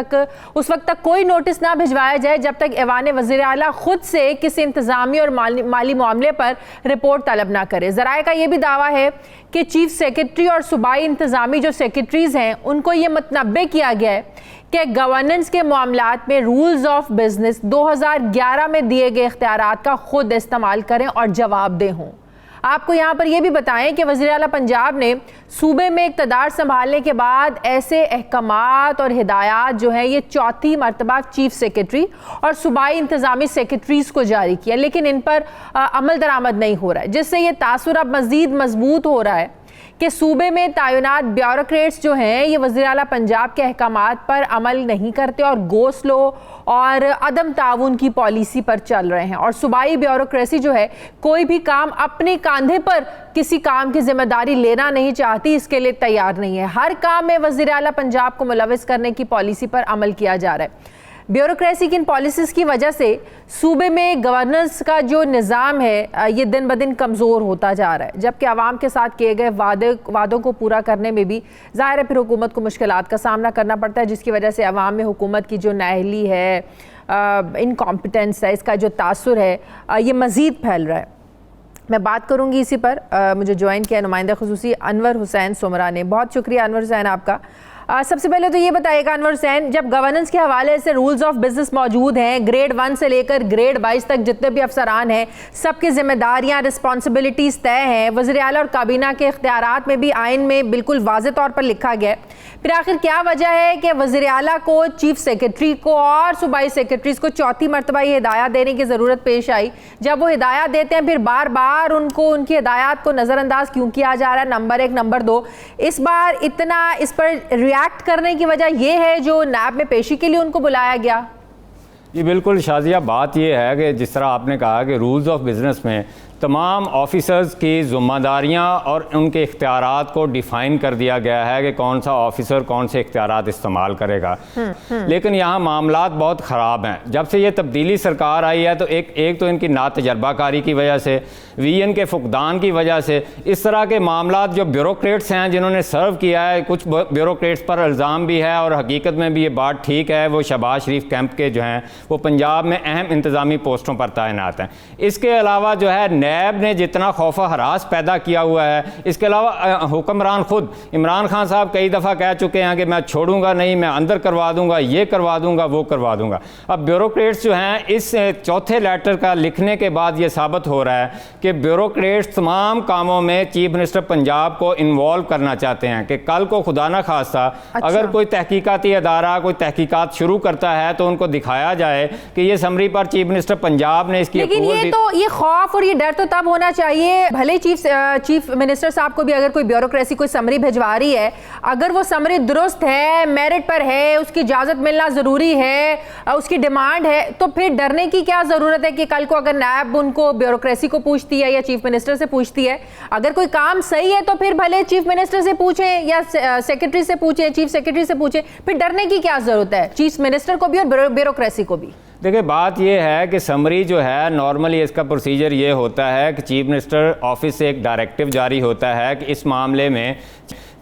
तक कोई नोटिस ना भिजवाया जाए जब तक ऐवान वज़ीर आला खुद से किसी इंतज़ामी और माली मामले पर रिपोर्ट तलब ना करे। ज़राए का यह भी दावा है कि चीफ सेक्रेटरी और सूबाई इंतज़ामी जो सेक्रेटरीज़ हैं उनको ये मतनब्बे किया गया है कि गवर्नेंस के मामलात में रूल्स ऑफ बिजनेस 2011 में दिए गए इख्तियारात का खुद इस्तेमाल करें और जवाबदेह हों। आपको यहाँ पर यह भी बताएं कि वज़ीर आला पंजाब ने सूबे में इक़्तिदार संभालने के बाद ऐसे अहकामात और हिदायत जो हैं ये 4थी मरतबा चीफ सेक्रेटरी और सूबाई इंतज़ामी सेक्रेटरीज़ को जारी किया, लेकिन इन पर अमल दरामद नहीं हो रहा है, जिससे ये तासुर अब मज़ीद मजबूत हो रहा है कि सूबे में तैनात ब्यूरोक्रेट्स जो हैं ये वज़ीर आला पंजाब के अहकामात पर अमल नहीं करते और गो स्लो और अदम ताउन की पॉलिसी पर चल रहे हैं, और सूबाई ब्यूरोक्रेसी जो है कोई भी काम अपने कंधे पर किसी काम की जिम्मेदारी लेना नहीं चाहती, इसके लिए तैयार नहीं है। हर काम में वज़ीर आला पंजाब को मुलविस करने की पॉलिसी पर अमल किया जा रहा है। ब्यूरोक्रेसी की इन पॉलिसीज़ की वजह से सूबे में गवर्नेंस का जो निज़ाम है ये दिन ब दिन कमज़ोर होता जा रहा है, जबकि आवाम के साथ किए गए वादों को पूरा करने में भी ज़ाहिर है फिर हुकूमत को मुश्किलात का सामना करना पड़ता है, जिसकी वजह से आवाम में हुकूमत की जो नाअहली है, इनकॉम्पिटेंस है, इसका जो तासुर है ये मज़ीद फैल रहा है। मैं बात करूंगी इसी पर। मुझे ज्वाइन किया नुमाइंदा खुसूसी अनवर हुसैन सोमरा ने। बहुत शुक्रिया अनवर हुसैन आपका। सबसे पहले तो ये बताइएगा अनवर हुसैन, जब गवर्नेंस के हवाले से रूल्स ऑफ बिजनेस मौजूद हैं, ग्रेड 1 से लेकर ग्रेड 22 तक जितने भी अफसरान हैं सबकी जिम्मेदारियां रिस्पॉन्सिबिलिटीज़ तय हैं, वज़ीर आला और काबीना के इख्तियारात में भी आइन में बिल्कुल वाज़े तौर पर लिखा गया है, फिर आखिर क्या वजह है कि वज़ीर आला को, चीफ सेक्रेटरी को और सूबाई सेक्रेटरीज़ को चौथी मरतबा ये हिदायत देने की ज़रूरत पेश आई? जब वो हिदायत देते हैं फिर बार बार उनको उनकी हिदायत को नज़रअंदाज क्यों किया जा रहा है? नंबर 1। नंबर 2, इस बार इतना इस पर रिएक्ट करने की वजह यह है जो नैब में पेशी के लिए उनको बुलाया गया? जी बिल्कुल शाजिया, बात यह है कि जिस तरह आपने कहा कि रूल्स ऑफ बिज़नेस में तमाम ऑफिसर्स की ज़िम्मेदारियां और उनके इख्तियारात को डिफ़ाइन कर दिया गया है कि कौन सा ऑफिसर कौन से इख्तियारात इस्तेमाल करेगा। लेकिन यहाँ मामलात बहुत ख़राब हैं। जब से ये तब्दीली सरकार आई है तो एक तो इनकी नातजर्बाकारी की वजह से, विजन के फुकदान की वजह से, इस तरह के मामलात जो ब्यूरोक्रेट्स हैं जिन्होंने सर्व किया है, कुछ ब्यूरोक्रेट्स पर इल्ज़ाम भी है और हकीकत में भी ये बात ठीक है, वो शहबाज शरीफ कैंप के जो हैं वो पंजाब में अहम इंतज़ामी पोस्टों पर तैनात हैं। इसके अलावा जो है नैब ने जितना खौफ हरास पैदा किया हुआ है, इसके अलावा हुक्मरान खुद इमरान खान साहब कई दफ़ा कह चुके हैं कि मैं छोड़ूंगा नहीं, मैं अंदर करवा दूंगा, ये करवा दूंगा, वो करवा दूंगा। अब ब्यूरोक्रेट्स जो हैं इस चौथे लेटर का लिखने के बाद ये साबित हो रहा है कि ब्यूरोक्रेट्स तमाम कामों में चीफ मिनिस्टर पंजाब को इन्वॉल्व करना चाहते हैं कि कल को खुदा न खास्ता अगर कोई तहकीकाती अदारा कोई तहकीकात शुरू करता है तो उनको दिखाया जाए कि ये समरी पर चीफ मिनिस्टर पंजाब ने इसकी। लेकिन ये खौफ और ये डर तो तब होना चाहिए, भले चीफ मिनिस्टर साहब को भी अगर कोई ब्यूरोक्रेसी कोई समरी भिजवा रही है, अगर वो समरी दुरुस्त है, मेरिट पर है, उसकी इजाज़त मिलना ज़रूरी है, उसकी डिमांड है, तो फिर डरने की क्या ज़रूरत है कि कल को अगर नैब उनको ब्यूरोक्रेसी को पूछती है या चीफ मिनिस्टर से पूछती है, अगर कोई काम सही है तो फिर भले चीफ मिनिस्टर से पूछें या सेक्रेटरी से पूछें, चीफ सेक्रेटरी से पूछें, फिर डरने की क्या ज़रूरत है चीफ मिनिस्टर को भी और ब्यूरोक्रेसी को भी? देखिए बात यह है कि समरी जो है नॉर्मली इसका प्रोसीजर ये होता है कि चीफ मिनिस्टर ऑफिस से एक डायरेक्टिव जारी होता है कि इस मामले में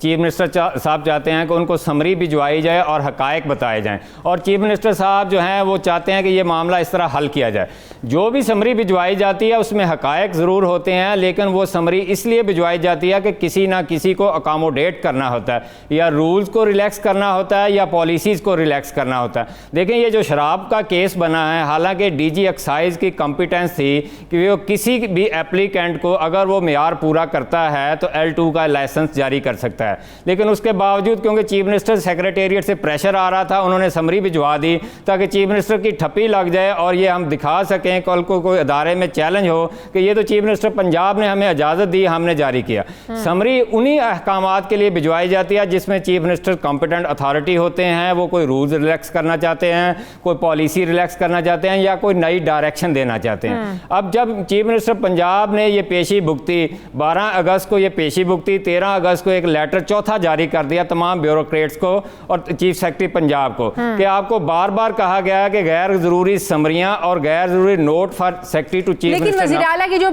चीफ मिनिस्टर साहब चाहते हैं कि उनको समरी भिजवाई जाए और हकायक बताए जाएं, और चीफ मिनिस्टर साहब जो हैं वो चाहते हैं कि ये मामला इस तरह हल किया जाए। जो भी समरी भिजवाई जाती है उसमें हकायक ज़रूर होते हैं, लेकिन वो समरी इसलिए भिजवाई जाती है कि किसी ना किसी को अकोमोडेट करना होता है, या रूल्स को रिलैक्स करना होता है या पॉलिसीज़ को रिलैक्स करना होता है। देखें ये जो शराब का केस बना है, हालांकि डीजी एक्साइज की कॉम्पिटेंस थी कि वो किसी भी एप्लीकेंट को अगर वो मेयार पूरा करता है तो L2 का लाइसेंस जारी कर सकता है, लेकिन उसके बावजूद क्योंकि चीफ मिनिस्टर सेक्रेटेरिएट से प्रेशर आ रहा था, उन्होंने समरी भिजवा दी ताकि चीफ मिनिस्टर की ठप्पी लग जाए और ये हम दिखा सकें कल को कोई अदारे में चैलेंज हो कि ये तो चीफ मिनिस्टर पंजाब ने हमें इजाज़त दी, हमने जारी किया। समरी उन्हीं अहकामात के लिए भिजवाई जाती है जिसमें चीफ मिनिस्टर कॉम्पिटेंट अथॉरिटी होते हैं, वो कोई रूल्स रिलैक्स करना चाहते हैं, कोई पॉलिसी रिलैक्स करना चाहते हैं या कोई नई डायरेक्शन देना चाहते हैं। अब जब चीफ मिनिस्टर पंजाब ने ये पेशी भुगती, 12 अगस्त को ये पेशी भुगती, 13 अगस्त को एक लेटर चौथा जारी कर दिया तमाम ब्यूरोक्रेट्स को और चीफ सेक्रेटरी पंजाब को कि आपको बार बार कहा गया है कि गैर जरूरी समरियां और गैर जरूरी note for secretary to chief minister. लेकिन वज़ीर आला की जो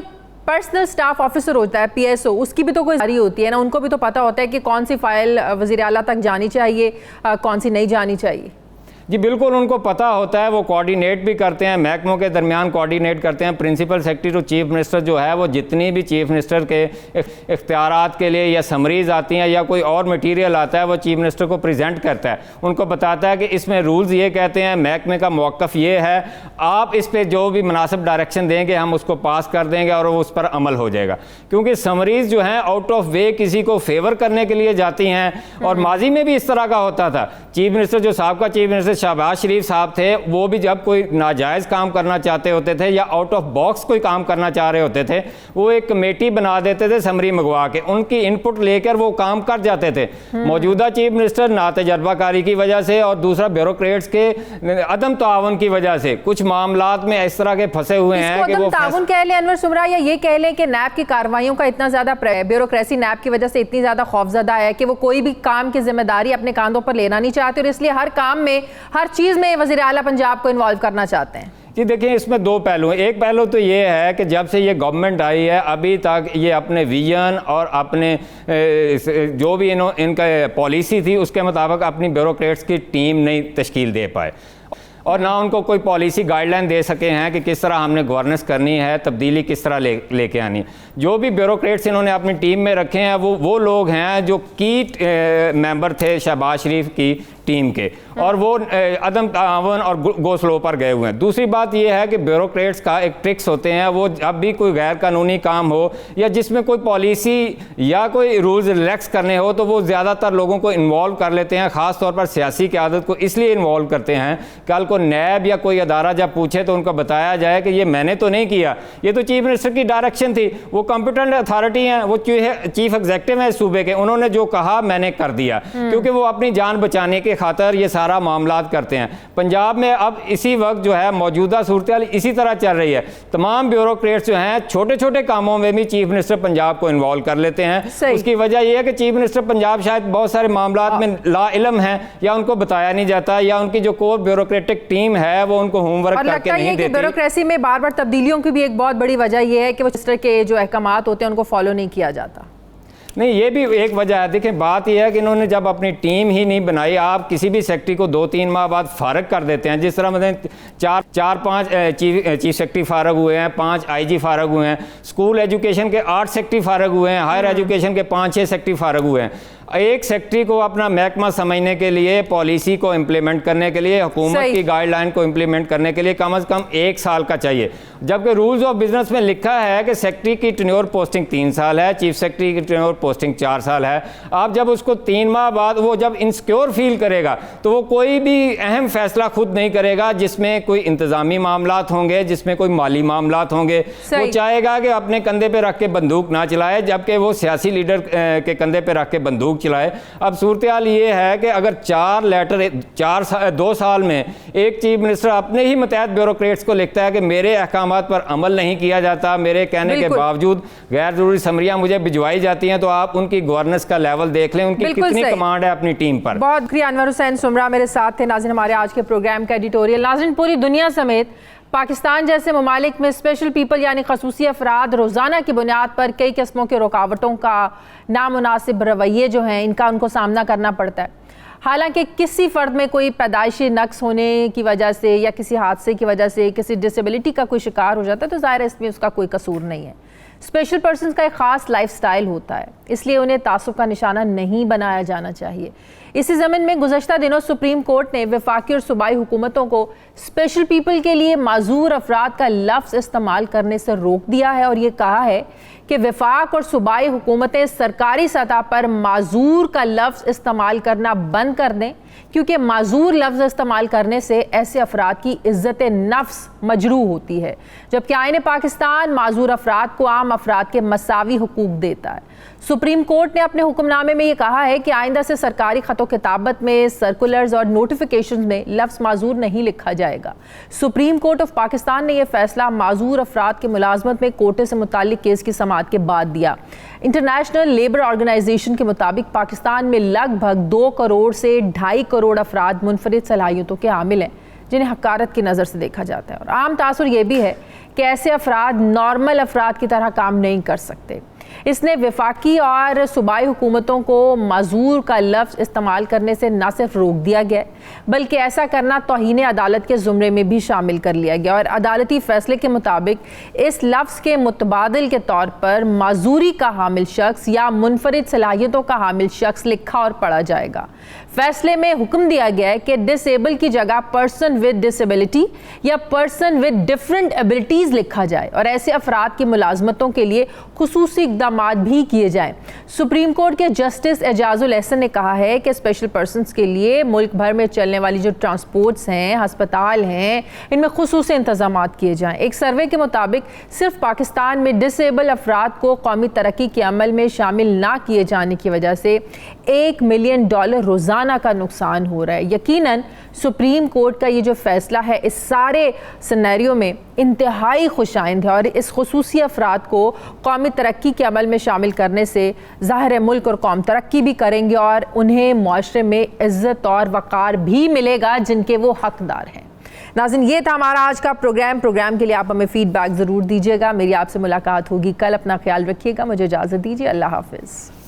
पर्सनल स्टाफ ऑफिसर होता है PSO, उसकी भी तो कोई जारी होती है ना, उनको भी तो पता होता है कि कौन सी फाइल वज़ीर आला तक जानी चाहिए, कौन सी नहीं जानी चाहिए। जी बिल्कुल उनको पता होता है, वो कोऑर्डिनेट भी करते हैं, महकमों के दरमियान कोऑर्डिनेट करते हैं। Principal secretary to chief minister जो है वो जितनी भी चीफ मिनिस्टर के इख्तियारात के लिए या समरीज आती हैं या कोई और मटेरियल आता है वो चीफ मिनिस्टर को प्रेजेंट करता है, उनको बताता है कि इसमें रूल्स ये कहते हैं, महकमे का मौक़िफ़ ये है, आप इस पर जो भी मुनासिब डायरेक्शन देंगे हम उसको पास कर देंगे और वो उस पर अमल हो जाएगा। क्योंकि समरीज जो हैं आउट ऑफ वे किसी को फेवर करने के लिए जाती हैं, और माजी में भी इस तरह का होता था। चीफ मिनिस्टर जो साहब चीफ मिनिस्टर शहबाज शरीफ साहब थे, वो भी जब कोई नाजायज़ काम करना चाहते होते थे या आउट ऑफ बॉक्स कोई काम करना चाह रहे होते थे, वो एक कमेटी बना देते थे समरी मंगवा के, उनकी इनपुट लेकर वो काम कर जाते थे। मौजूदा चीफ मिनिस्टर नातजर्बाकारी की वजह से और दूसरा ब्यूरोक्रेट्स के अदम ताउन की वजह से कुछ मामलात में इस तरह के फंसे हुए हैं कि वो ताउन कह लें अनवर सुमरा, या ये कह लें कि नैब की कार्रवाइयों का इतना ज़्यादा ब्यूरोक्रेसी नैब की वजह से इतनी ज़्यादा खौफजदा है कि वो कोई भी काम की जिम्मेदारी अपने कांधों पर लेना नहीं चाहते और इसलिए हर काम में हर चीज़ में वज़ीर आला पंजाब को इन्वॉल्व करना चाहते हैं। जी देखिए इसमें दो पहलू हैं। एक पहलू तो ये है कि जब से ये गवर्नमेंट आई है अभी तक ये अपने विजन और अपने जो भी इनका पॉलिसी थी उसके मुताबिक अपनी ब्यूरोक्रेट्स की टीम नहीं तश्कील दे पाए। और ना उनको कोई पॉलिसी गाइडलाइन दे सके हैं कि किस तरह हमने गवर्नेंस करनी है, तब्दीली किस तरह लेके आनी है। जो भी ब्यूरोक्रेट्स इन्होंने अपनी टीम में रखे हैं वो लोग हैं जो की मेंबर थे शहबाज शरीफ की टीम के, और वो अदम तावन और गो स्लो पर गए हुए हैं। दूसरी बात यह है कि ब्यूरोक्रेट्स का एक ट्रिक्स होते हैं, वो जब भी कोई गैर कानूनी काम हो या जिसमें कोई पॉलिसी या कोई रूल्स रिलैक्स करने हो तो वो ज़्यादातर लोगों को इन्वॉल्व कर लेते हैं, ख़ास तौर पर सियासी क़यादत को इसलिए इन्वॉल्व करते हैं कल को नैब या कोई अदारा जब पूछे तो उनको बताया जाए कि ये मैंने तो नहीं किया, ये तो चीफ मिनिस्टर की डायरेक्शन थी, वो कंपिटेंट अथॉरिटी हैं, वो चीफ एग्जीक्यूटिव हैं सूबे के, उन्होंने जो कहा मैंने कर दिया, क्योंकि वो अपनी जान बचाने के खातर ये सारा मामलात करते हैं। पंजाब में अब इसी वक्त जो है मौजूदा सूरत इसी तरह चल रही है। तमाम ब्यूरोक्रेट्स जो हैं छोटे छोटे कामों में भी चीफ मिनिस्टर पंजाब को इन्वॉल्व कर लेते हैं। उसकी वजह यह है कि चीफ मिनिस्टर पंजाब शायद बहुत सारे मामलात में ला इल्म हैं या उनको बताया नहीं जाता, या उनकी जो कोर ब्यूरोक्रेटिक टीम है वो उनको होमवर्क करके नहीं देती। ब्यूरोक्रेसी में बार बार तब्दीलियों की भी एक बहुत बड़ी वजह यह है कि वो इस तरह के जो अहकामात होते हैं उनको फॉलो नहीं किया जाता। नहीं, ये भी एक वजह है। देखिए, बात यह है कि इन्होंने जब अपनी टीम ही नहीं बनाई, आप किसी भी सेक्रेटरी को 2-3 माह बाद फारग कर देते हैं, जिस तरह मतलब 4-5 चीफ सेक्रेटरी फारग हुए हैं, 5 IG फारग हुए हैं, स्कूल एजुकेशन के 8 सेक्रेटरी फारग हुए हैं, हायर एजुकेशन के 5-6 सेक्रेटरी फारग हुए हैं। एक सेक्रेटरी को अपना महकमा समझने के लिए, पॉलिसी को इम्प्लीमेंट करने के लिए, हुकूमत की गाइडलाइन को इम्प्लीमेंट करने के लिए कम से कम 1 साल का चाहिए, जबकि रूल्स ऑफ बिजनेस में लिखा है कि सेक्रेटरी की टेन्योर पोस्टिंग 3 साल है, चीफ सेक्रेटरी की टेन्योर पोस्टिंग 4 साल है। आप जब उसको 3 माह बाद वो जब इनसिक्योर फील करेगा तो वो कोई भी अहम फैसला खुद नहीं करेगा जिसमें कोई इंतजामी मामलात होंगे, जिसमें कोई माली मामलात होंगे। वो चाहेगा कि अपने कंधे पे रख के बंदूक ना चलाए, जबकि वो सियासी लीडर के कंधे पे रख के बंदूक चलाए। अब सूरत हाल ये है कि अगर 2 साल में एक चीफ मिनिस्टर अपने ही मतहत ब्यूरोक्रेट्स को लिखता है कि मेरे अहकामात पर अमल नहीं किया जाता, मेरे कहने के बावजूद गैर जरूरी समरियां मुझे भिजवाई जाती हैं, तो आप उनकी गवर्नेंस का लेवल देख लें, उनकी कितनी कमांड है अपनी टीम पर। बहुत शुक्रिया। अनवर हुसैन सुमरा मेरे साथ थे। नाज़रीन, हमारे आज के प्रोग्राम का एडिटोरियल। नाज़रीन, पूरी दुनिया समेत पाकिस्तान जैसे ममालिक में स्पेशल पीपल यानी खसूसी अफराद रोज़ाना की बुनियाद पर कई किस्मों के रुकावटों का, नामुनासिब रवैये जो हैं इनका उनको सामना करना पड़ता है। हालांकि किसी फ़र्द में कोई पैदाइशी नक्स होने की वजह से या किसी हादसे की वजह से किसी डिसेबिलिटी का कोई शिकार हो जाता है तो ज़ाहिर है इसमें उसका कोई कसूर नहीं है। स्पेशल पर्सन का एक ख़ास लाइफस्टाइल होता है, इसलिए उन्हें तासुब का निशाना नहीं बनाया जाना चाहिए। इसी ज़मीन में गुज़श्ता दिनों सुप्रीम कोर्ट ने वफाकी और सूबाई हुकूमतों को स्पेशल पीपल के लिए माजूर अफराद का लफ्ज़ इस्तेमाल करने से रोक दिया है और ये कहा है कि वफाक और सूबाई हुकूमतें सरकारी सतह पर माजूर का लफ्ज़ इस्तेमाल करना बंद कर दें, क्योंकि माजूर लफ्ज़ इस्तेमाल करने से ऐसे अफराद की इज़्ज़त नफ्स मजरूह होती है, जबकि आईन पाकिस्तान माजूर अफराद को आम अफराद के मसावी हुकूक देता है। सुप्रीम कोर्ट ने अपने हुक्मनामे में ये कहा है कि आइंदा से सरकारी खतो किताबत में, सर्कुलर्स और नोटिफिकेशन में लफ्ज़ माजूर नहीं लिखा जाएगा। सुप्रीम कोर्ट ऑफ पाकिस्तान ने यह फैसला माजूर अफराद के मुलाजमत में कोटे से मुतालिक केस की समाअत के बाद दिया। इंटरनेशनल लेबर ऑर्गेनाइजेशन के मुताबिक पाकिस्तान में लगभग 2 करोड़ से 2.5 करोड़ अफराद मुनफरिद सलाहियतों के हामिल हैं जिन्हें हकारत की नज़र से देखा जाता है, और आम तासुर यह भी है कि ऐसे अफराद नॉर्मल अफराद की तरह काम नहीं कर सकते। इसने वफाकी और सूबाई हुकूमतों को माजूर का लफ्ज़ इस्तेमाल करने से न सिर्फ रोक दिया गया बल्कि ऐसा करना तौहीन अदालत के ज़ुमरे में भी शामिल कर लिया गया, और अदालती फ़ैसले के मुताबिक इस लफ्ज़ के मुतबादिल के तौर पर माजूरी का हामिल शख्स या मुनफरिद सलाहियतों का हामिल शख्स लिखा और पढ़ा जाएगा। फैसले में हुक्म दिया गया है कि डिसेबल की जगह पर्सन विद डिसेबिलिटी या पर्सन विद डिफरेंट एबिलिटीज़ लिखा जाए और ऐसे अफराद की मुलाजमतों के लिए खुसूसी इक़दामात भी किए जाएं। सुप्रीम कोर्ट के जस्टिस एजाजुल एहसन ने कहा है कि स्पेशल पर्सनस के लिए मुल्क भर में चलने वाली जो ट्रांसपोर्ट्स हैं, हस्पताल हैं, इनमें खुसूसी इंतजामात किए जाएं। एक सर्वे के मुताबिक सिर्फ पाकिस्तान में डिसेबल अफराद को कौमी तरक्की के अमल में शामिल ना किए जाने की वजह से $1 मिलियन रोज़ाना का नुकसान हो रहा है। यकीनन सुप्रीम कोर्ट का ये जो फैसला है इस सारे सिनेरियो में इंतहाई खुशाइंद है, और इस खुसूसी अफराद को कौमी तरक्की के अमल में शामिल करने से ज़ाहिर है मुल्क और कौम तरक्की भी करेंगे और उन्हें मुआशरे में इज़्ज़त और वक़ार भी मिलेगा जिनके वो हकदार हैं। नाज़रीन, ये था हमारा आज का प्रोग्राम के लिए आप हमें फ़ीडबैक ज़रूर दीजिएगा। मेरी आपसे मुलाकात होगी कल। अपना ख्याल रखिएगा। मुझे इजाज़त दीजिए। अल्लाह हाफ़िज़।